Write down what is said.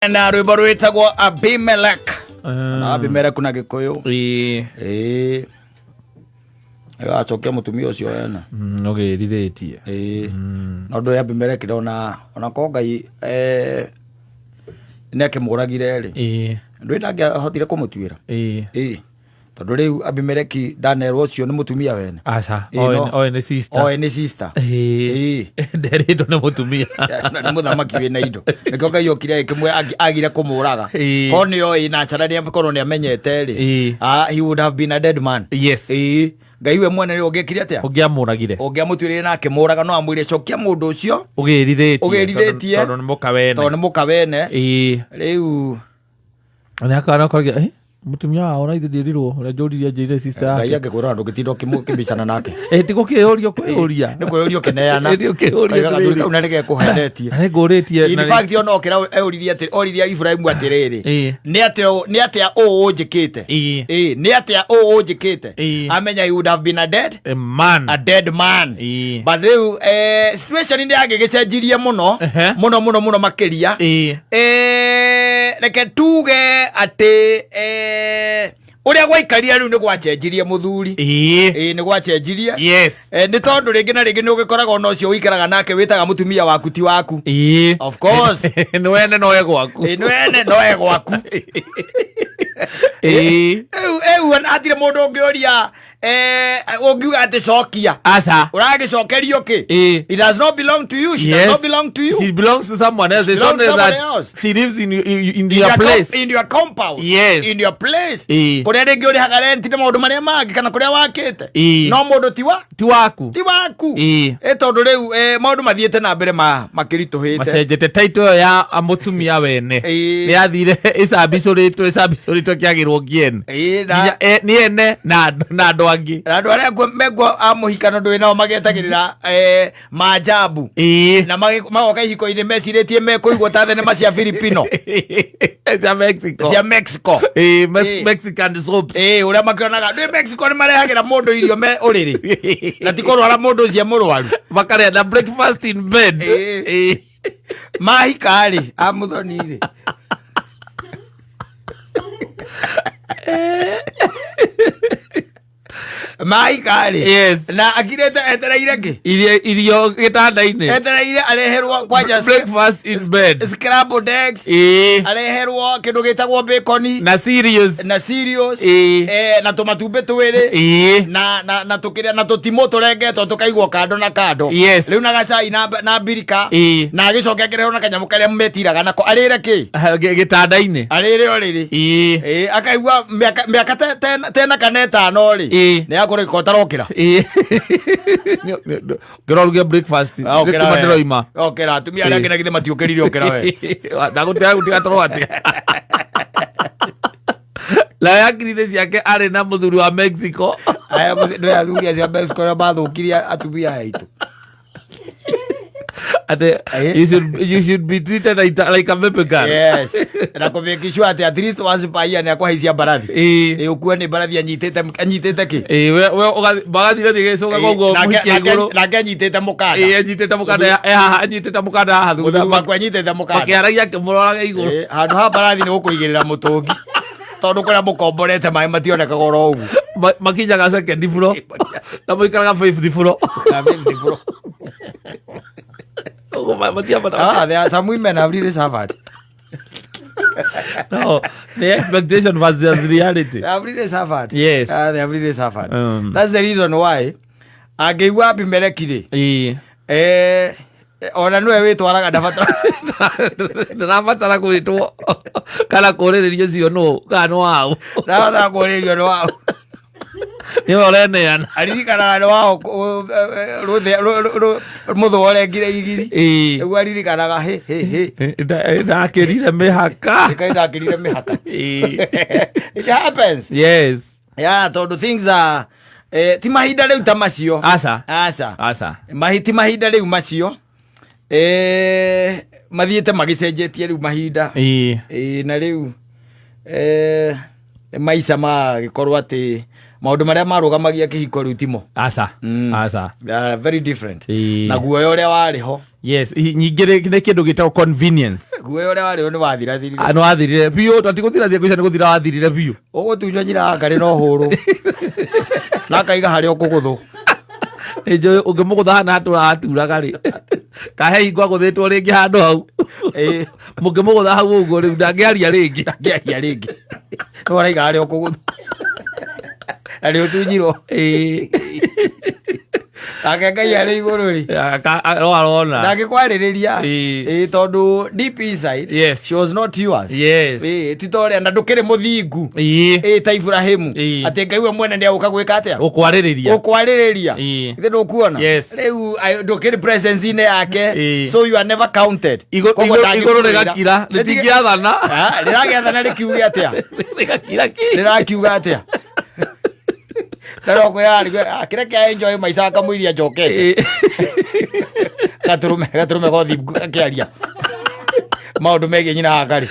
na rwimbo rwitagwo Abimelech. Abimelech kuna Gikuyu. Agacokia mutumia ucio wena. Okay, rithetie. No ndo Abimelech ndona ona ko Ngai neke muragire ri. Ndu ndangihotire kumutwira. Tondu riu Abimelech ndanerwo ucio ni mutumia wene. Aca. Oe ni sister. Oe ni sister. Nderito ni mutumia. Ni muthamaki wina indo. Niko Ngai okire kimwe agire kumuraga. Ko ni oi na carania korwo ni amenyete ri. He would have been a dead man. Yes. Ngai we mwene ri ugikire atia? Ugiamuragire. Ugiamutwire nake muraga no amwire cokia mundu ucio. Ugirithetie. Tondu ni mukawene. Tondu ni mukawene. Riu ani akana korgia mutumia wao na ithirirwo ure njuriria njire sister yake. Ngai angikura ndu gitindo kimukibicana nake. Tiko kiurio kwiuria. Ni kwiurio kineana. Ndio kiurio. Una rege kuhendetie. Ani nguritie. In fact ono okira euririe ati oriria Ibrahim atiriri. Ni atia njikite. Ni atia njikite. Amenya he would have been a dead man. A dead man. But riu situation ndi agigicenjirie muno makiria. Reke tuge ati uria gwaikaria riu ni gwachenjirie muthuri. Ni gwachenjirie. Yes. Ni tondu ringi na ringi ni ugikoraga no cio wikaraga nake witaga mutumia waku ti waku. Of course. Ni wene no egwaku. Ni wene no egwaku. Atire mundu ngioria ungiuga ati cokia. Aca. Uragicokerio ki? It does not belong to you. She does not belong to you. She belongs to someone else. It's only that she lives in your place. In your compound. Yes. In your place. Kuria ringi uri haga rent ni maundu maria mangi kana kuria wakite. No mundu ti waku. Tondu riu maundu mathiete na mbere makirituhite. Macenjete title ya mutumia wene. Ni athire icambicurĩtwo kiagirwo ngien. Ni ene na andu angi. Andu aria megwo amuhikano ndu nao magetagirira maajabu. Na magoka ihiko-ini meciritie mekuigwo ta thenema cia Filipino. Cia Mexico. Mexican soaps. Uria makionaga ndu Mexico ni marehagira mundu irio me uriri. Na ti kurwara mundu cia murwaru. Makarĩa na breakfast in bed. Mahikari amuthoni-ri. Mahikari. Yes. Na akirete etereire ki? Irio gitanda-ini. Etereire areherwo kwanja breakfast in bed. Scrambled eggs. Areherwo kindu gitagwo bacon. Na cereals. Na tumatumbe twiri. Na tukiria na tutimo turengetwo tukaigwo kando na kando. Yes. Riu na gacai na birika. Na agicokia kireho na kanyamu karia metiraga nako arire ki? Gitanda-ini. Arire oriri. Akaigwa miaka tena kaneta no ri. Ni akore kotarokira. Ngirorugia breakfast. Ndiroima. Okera atumia aria ngina githe matiukirire okera we. Ndagutega gutigatorwo ati. La yakirire ciake ari na muthuri wa Mexico. Aya muthuri athuri acio Mexico na bathukiria atumia aitu. You should be treated like a Mexican. Yes. Na kumekishwa ati at least once per year ni akwahaisia barathi. Ukue ni barathi anyitete ki? We barathi ni gecoka koguo muhikia iguru. Na anyitete mukanda. Anyitete mukanda. Anyitete mukanda hathu. Muthuri anyitete mukanda. Akiaragia kimuroraga iguru. Handu ha barathi ni gukuigirira mutungi. Tondu kuria mukomborete mai mationekaga oro ugu. Makinyaga second floor. Na muikaraga 5th floor. Na 5th floor. There are some women have really suffered. No, the expectation versus reality. They have really suffered. Yes. They have really suffered. That's the reason why Agiwa Abimelech ona nwe witwaraga ndabatara gwitwo kana kuririo cio no kana wao na kuririo no wao ni oreneana aririkana no wao muthore ngire igiri egu aririkanaga he ndakirire mihaka it happens. Yes. Yeah, tondu things are ti mahinda riu ta macio. Asa mahiti mahinda riu macio mathiete magicenjetie riu mahinda. Na riu maisha magikorwo ati maundu maria marugamagia kihiko riu timo asa very different na guoya uria wariho yes nyingire ne kindu gitao convenience guoya uria wariho ni wathirathirire no wathirire biu tatiguthirathia kuica ni guthira wathirire biu ugutunywa njira ngari no huru na kaiga hari okuguthu ejo ungimugutha hana aturaga ri kahe ingwa guthitwo ringi handu hau mungimugutha hau uguo riu ndangiaria ringi no araiga hari okuguthu ari utunyirwo akengai ari iguru ri arona ndangikwaririria tondu deep inside she was not yours titore na ndukire muthingu ta Ibrahimu ati ngai we mwene ndi aguka gwika atia ukwaririria ithe ndukuona riu ndukire presence ine yake so you are never counted iguru rigakira ritingiathana riragiathana rikiuga atia rirakiuga atia Naro ko yari kire kia enjoy maisha kamuiria njokete gaturume gothi akiaria maundu megi nyina akari